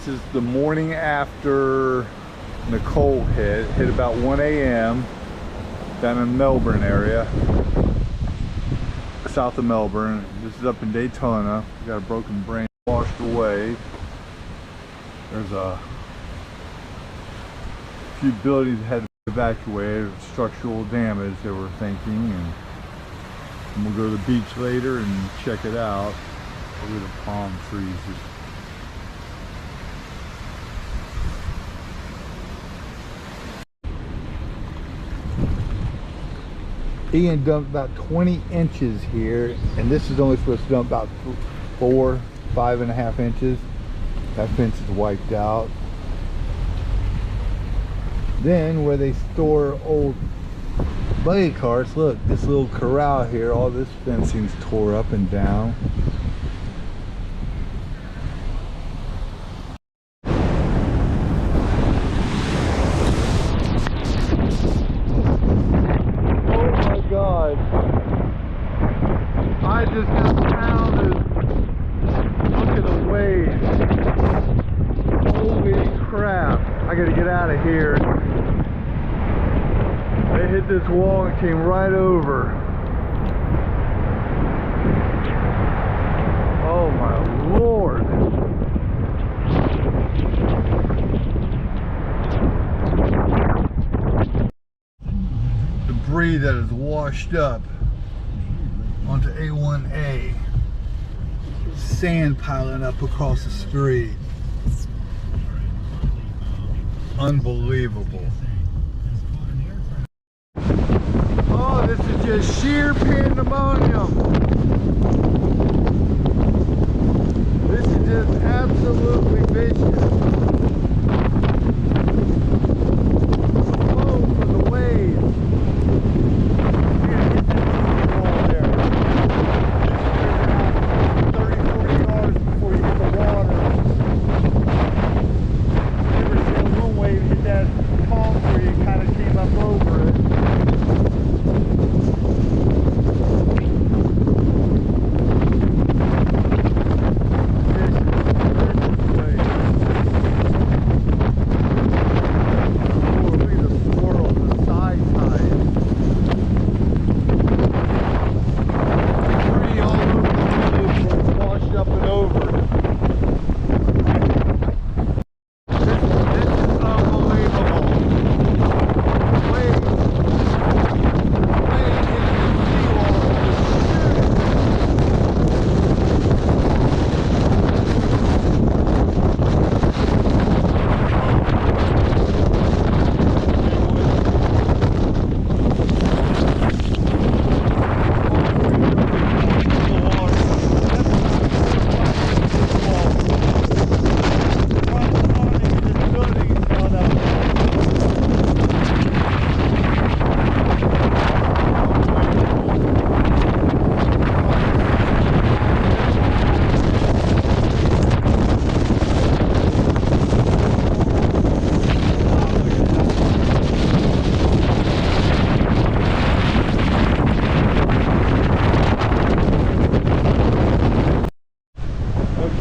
is the morning after Nicole hit about 1 a.m. down in Melbourne area, south of Melbourne. This is up in Daytona. We got a broken brain washed away. There's a few buildings that had to be evacuated, structural damage they were thinking, and we'll go to the beach later and check it out. Look at the palm trees. Ian dumped about 20 inches here, and this is only supposed to dump about 5.5 inches. That fence is wiped out. Then where they store old buggy carts, look, this little corral here, all this fencing's tore up and down. I just got pounded. Look at the waves. Holy crap. I gotta get out of here. They hit this wall and came right over. Oh my Lord. Debris that is washed up onto A1A. Sand piling up across the street. Unbelievable. Oh, this is just sheer pandemonium. This is just absolutely vicious. Oh, for the waves.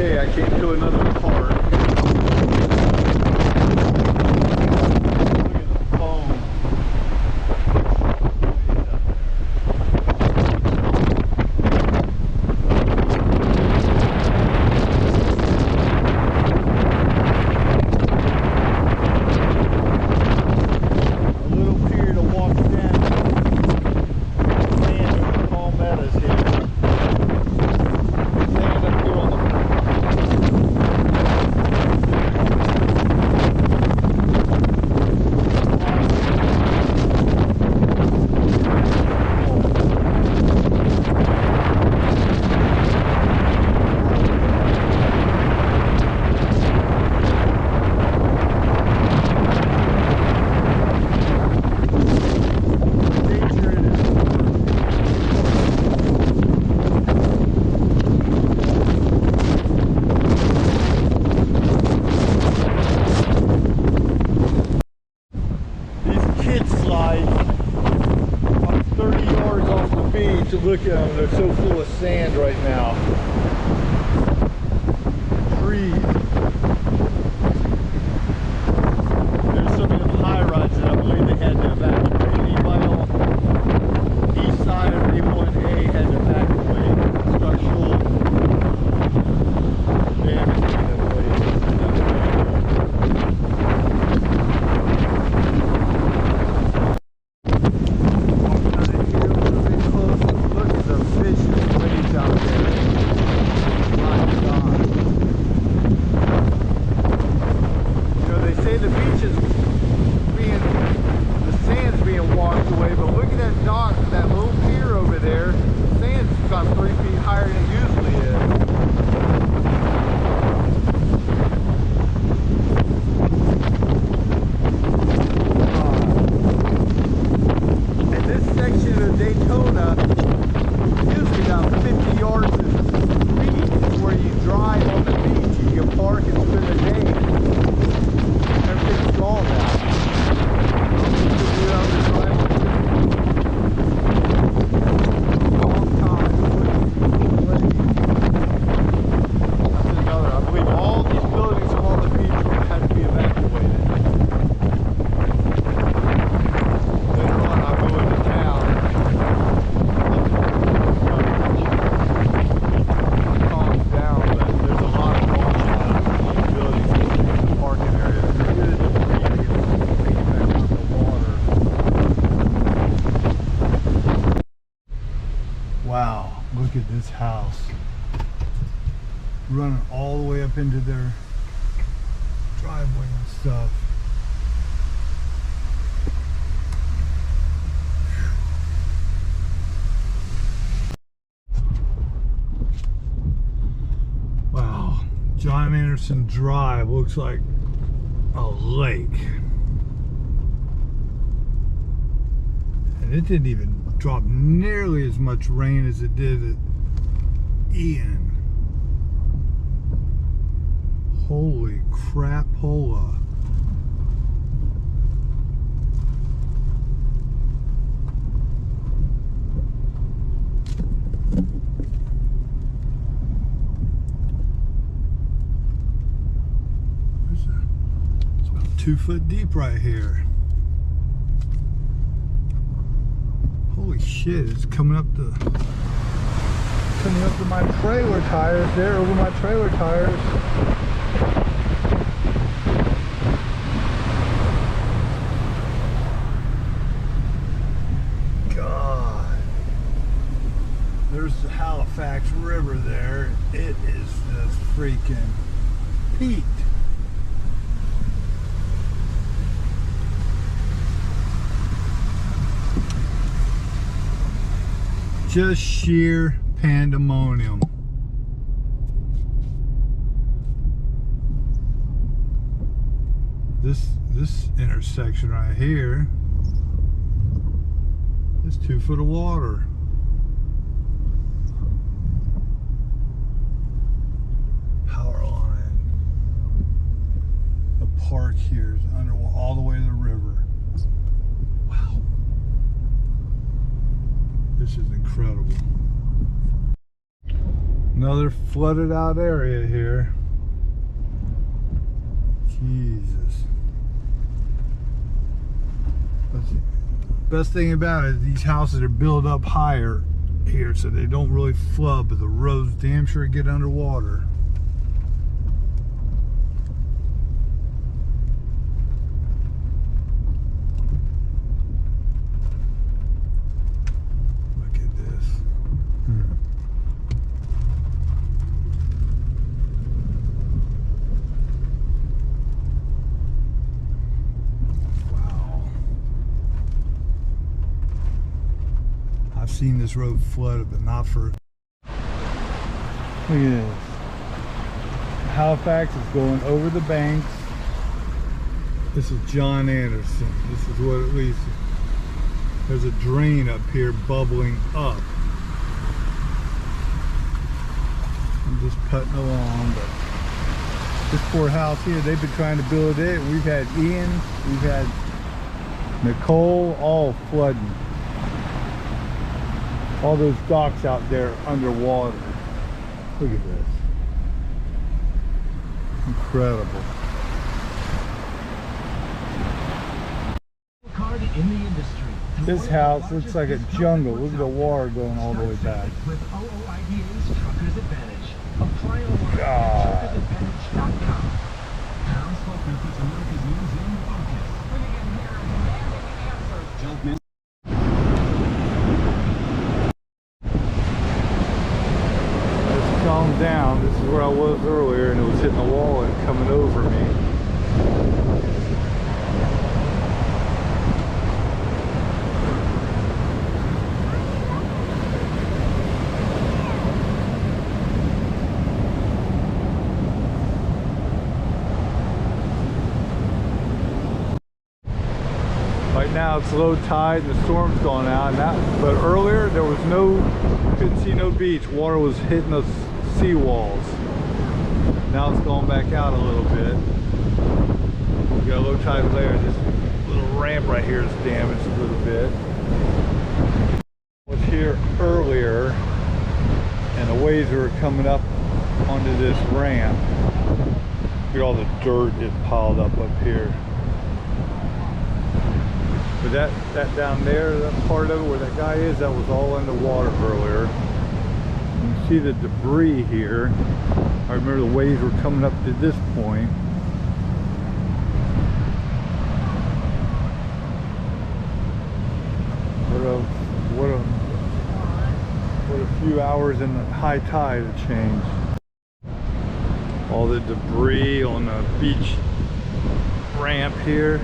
Okay, I came to another park. Look at the foam. A little pier to walk down. Sand over all meadows here. Sand up here on the running all the way up into their driveway and stuff. Wow, John Anderson Drive looks like a lake. And it didn't even drop nearly as much rain as it did at Ian. Holy crapola. It's about 2 foot deep right here. Holy shit, it's coming up to my trailer tires there, over my trailer tires. God. There's the Halifax River there. It is just freaking peaked. Just sheer pandemonium. This intersection right here is 2 foot of water. Power line. The park here is under all the way to the river. Wow. This is incredible. Another flooded out area here. Jesus. Best thing about it is these houses are built up higher here so they don't really flood, but the roads damn sure get underwater. Seen this road flooded, but not for. Look at this. Halifax is going over the banks. This is John Anderson. This is what at least there's a drain up here bubbling up. I'm just putting along, but this poor house here, they've been trying to build it. We've had Ian, we've had Nicole, all flooding. All those docks out there underwater. Look at this. Incredible. In the industry, this house looks like a jungle. Look at the water going all the way back. With OOIDA's Truckers Advantage. Apply online at truckersadvantage.com. Harris Faulkner puts America's news in focus. Bringing in here demanding answers. Calm down. This is where I was earlier, and it was hitting the wall and coming over me. Right now it's low tide and the storm's gone out, but earlier there was couldn't see no beach. Water was hitting the sea walls. Now it's going back out a little bit. We got a low tide layer. This little ramp right here is damaged a little bit. I was here earlier and the waves were coming up onto this ramp. Look at all the dirt is piled up here. But that down there, that part of it where that guy is, that was all underwater earlier. You can see the debris here. I remember the waves were coming up to this point. What a few hours in the high tide have changed. All the debris on the beach ramp here.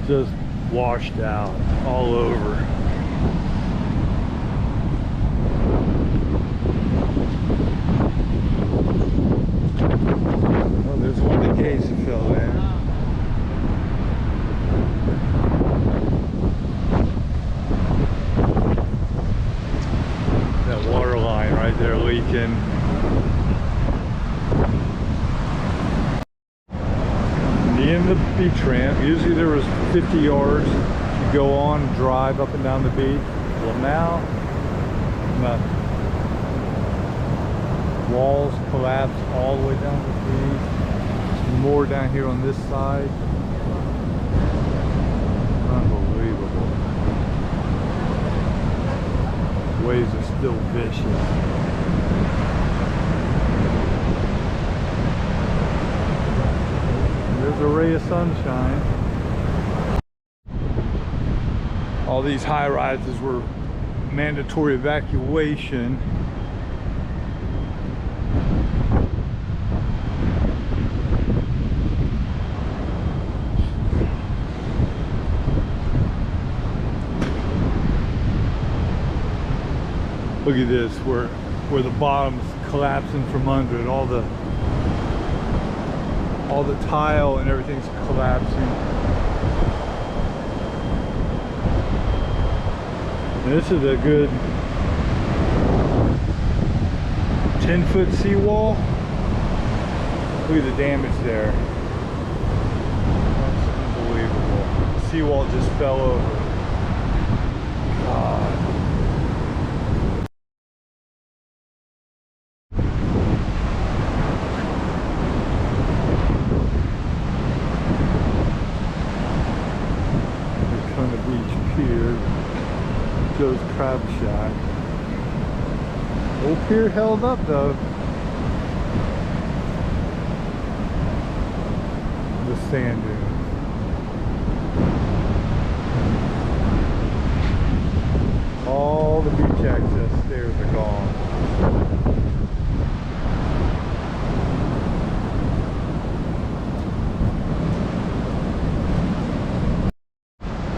Just washed out all over. Oh, there's one of the gates that fell in. That water line right there leaking. The end of the beach ramp, usually there was 50 yards. You go on, drive up and down the beach. Well, now, nothing. Walls collapsed all the way down the beach. More down here on this side. Unbelievable. Waves are still vicious. There's a ray of sunshine. All these high rises were mandatory evacuation. Look at this, where the bottom's collapsing from under it. All the tile and everything's collapsing. And this is a good 10-foot seawall. Look at the damage there. That's unbelievable. The seawall just fell over. God. Daytona Beach Pier. Joe's Crab Shack. Old pier held up though. The sand dunes. All the beach access stairs are gone.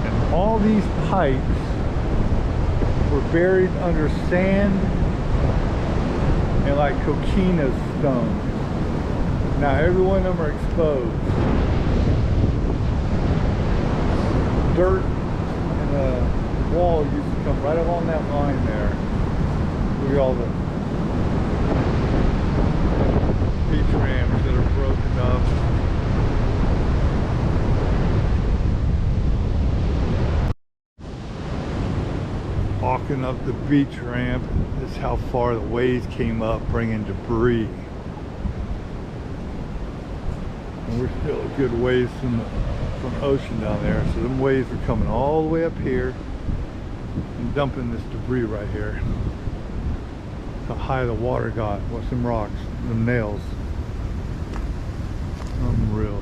And all these pipes were buried under sand and like coquina stones. Now every one of them are exposed. Dirt and the wall used to come right along that line there. Look at all the beach ramps that are broken up. Walking up the beach ramp, this is how far the waves came up, bringing debris. And we're still a good ways from the ocean down there, so them waves are coming all the way up here and dumping this debris right here. That's how high the water got. Watch them rocks, them nails. Unreal.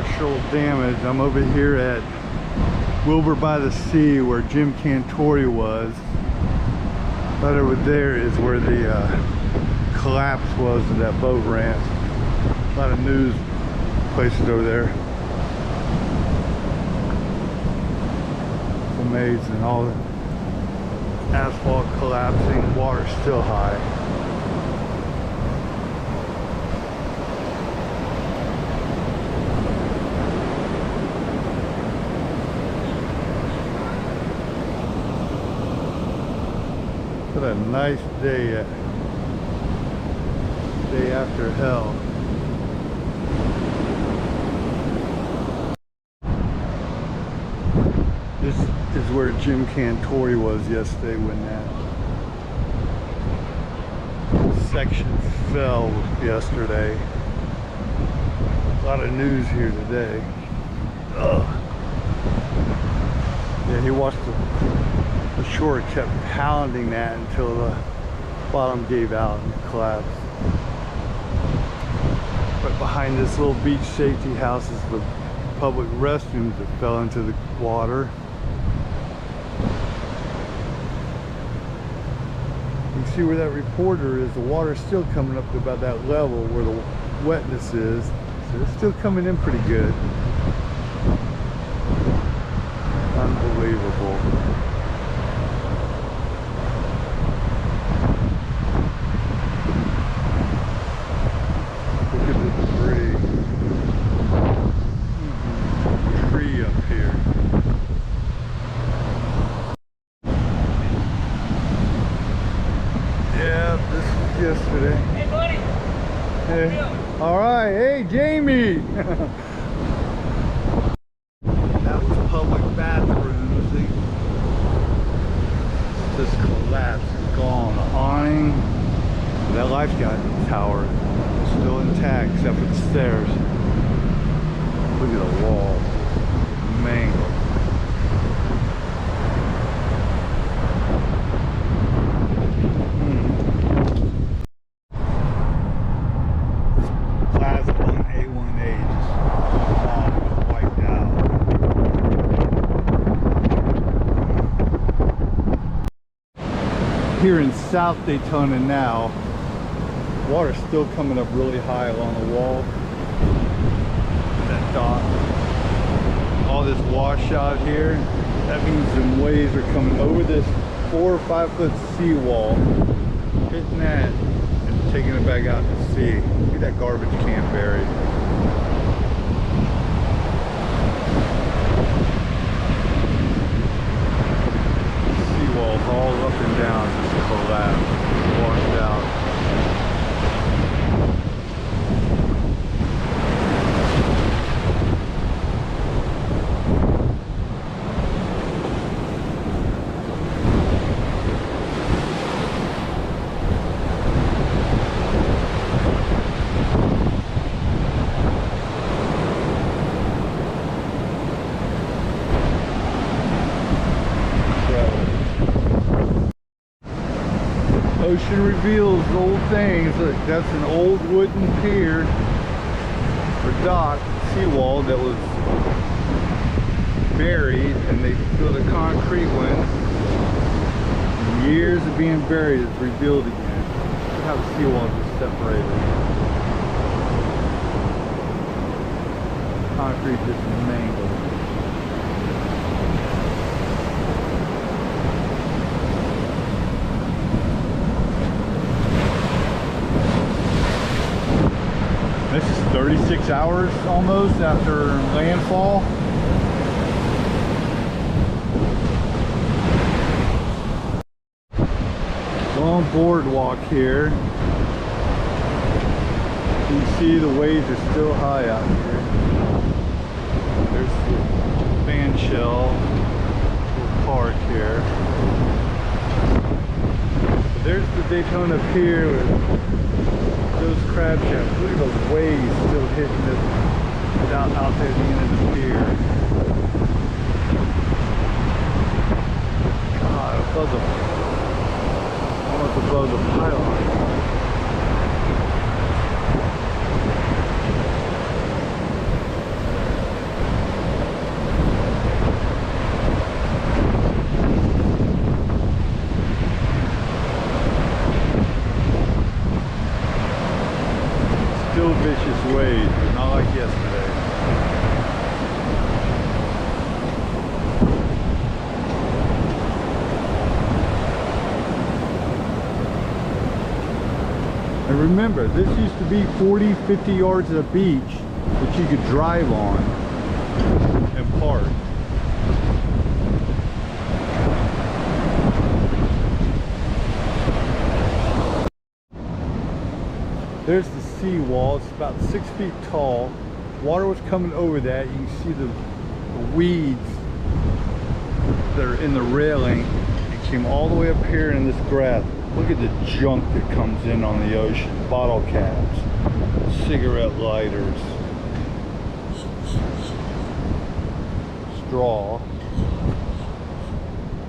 structural damage. I'm over here at Wilbur by the Sea where Jim Cantori was. Right over there is where the collapse was of that boat ramp. A lot of news places over there. It's amazing, all the asphalt collapsing, water still high. What a nice day, day after hell. This is where Jim Cantori was yesterday when that section fell yesterday. A lot of news here today. Ugh. Yeah, he watched the shore kept pounding that until the bottom gave out and collapsed. Right behind this little beach safety house is the public restrooms that fell into the water. You can see where that reporter is. The water's still coming up to about that level where the wetness is. So it's still coming in pretty good. Unbelievable. Yesterday. Hey, buddy. Hey. All right. Hey, Jamie. That was public bathrooms. They just collapsed. It's gone. The awning. That lifeguard tower is still intact except for the stairs. Look at the wall. Mangled. Here in South Daytona now, water's still coming up really high along the wall. That dock. All this washout here, that means some waves are coming over this 4 or 5 foot seawall, hitting that and taking it back out to sea. Look at that garbage can buried. Seawalls all up and down, just collapsed, washed out. Ocean reveals old things. Look, that's an old wooden pier or dock, seawall that was buried, and they built a concrete one. Years of being buried, it's rebuilt again. Look how the seawall is separated. Concrete just mangled. This is 36 hours almost after landfall. Long boardwalk here. You can see the waves are still high out here. There's the fan shell park here. There's the Daytona Pier with those crab shaps. Look at those waves still hitting it out there at the end of the pier. God, above the, almost above the pylon. Still vicious waves, but not like yesterday. And remember, this used to be 40, 50 yards of beach that you could drive on and park. There's the seawall. It's about 6 feet tall. Water was coming over that. You can see the weeds that are in the railing. It came all the way up here in this grass. Look at the junk that comes in on the ocean. Bottle caps, cigarette lighters, straw.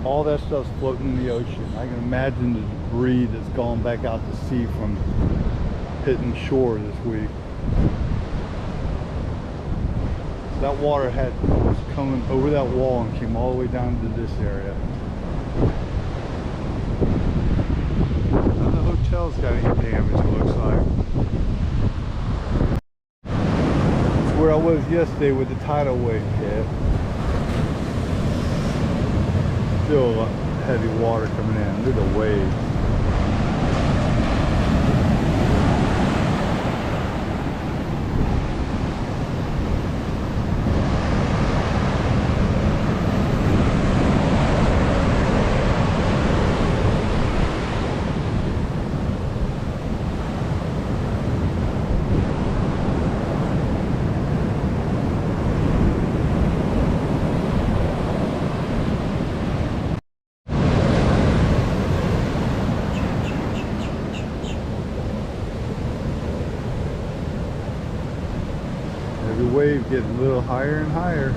All that stuff's floating in the ocean. I can imagine the debris that's gone back out to sea from hitting shore this week. That water was coming over that wall and came all the way down to this area. None of the hotels got any damage, it looks like. It's where I was yesterday with the tidal wave hit. Still a lot of heavy water coming in. Look at the waves. Every wave getting a little higher and higher.